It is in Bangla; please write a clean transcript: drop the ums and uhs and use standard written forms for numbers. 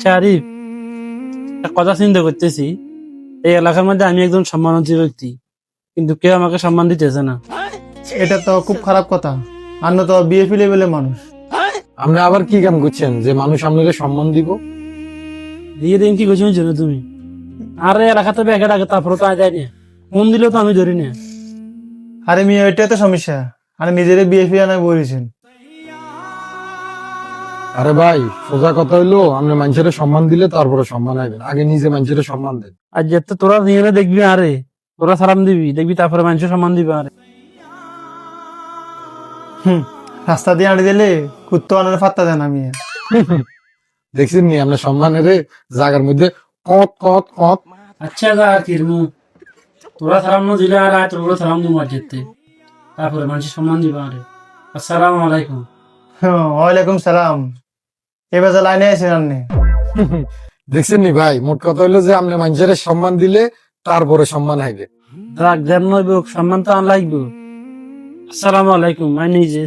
আচ্ছা আরিফ, একটা কথা চিন্তা করতেছি। এই এলাকার মধ্যে আমি একজন সম্মানিত ব্যক্তি, কিন্তু কেউ আমাকে সম্মান দিতেছে না। এটা তো খুব খারাপ কথা। আন্ন তো বিএপি লেভেলের মানুষ। আপনি আবার কি কাম করছেন যে মানুষ আপনাকে সম্মান দিব? দিয়ে দিন কি করছি জানো তুমি? আরে এলাকাতে ব্যাগের আগে তারপরে তো আয় না, ফোন দিলেও তো আমি ধরি না। আরে মেয়ে, এটাই তো সমস্যা। আরে নিজেরে বিএপি আনায় বলেছেন। আরে ভাই, সোজা কথা হইলো আপনি মানুষের সম্মান দিলে তারপরে সম্মান আইবেন, আগে নিজে মানুষের সম্মান দেন। আর যেতে তোরা নিয়ে দেখবি, আরে তোরা সালাম দিবি দেখবি, তারপরে মানুষের সম্মান দিবে। আরে রাস্তা দিয়ে আনি দিলে কুত্তো আনার ফাত্তা দেন আমি। দেখছেন নি আপনার সম্মানের জায়গার মধ্যে কত কত কত। আচ্ছা যা কিরমু, তোরা সালাম না দিলে আর তোরা সালাম দিব আর যেতে, তারপরে মানুষের সম্মান দিবে। আরে আসসালামু আলাইকুম। ওয়ালাইকুম সালাম। এবার যে লাইনে আছেন আপনি। দেখছেন নি ভাই, মোট কথা হইলো যে আপনি মানুষের সম্মান দিলে তারপরে সম্মান আইবে। রাখ যেমন সম্মান তো আন লাগবে। আসসালামু আলাইকুম, মাই নিজে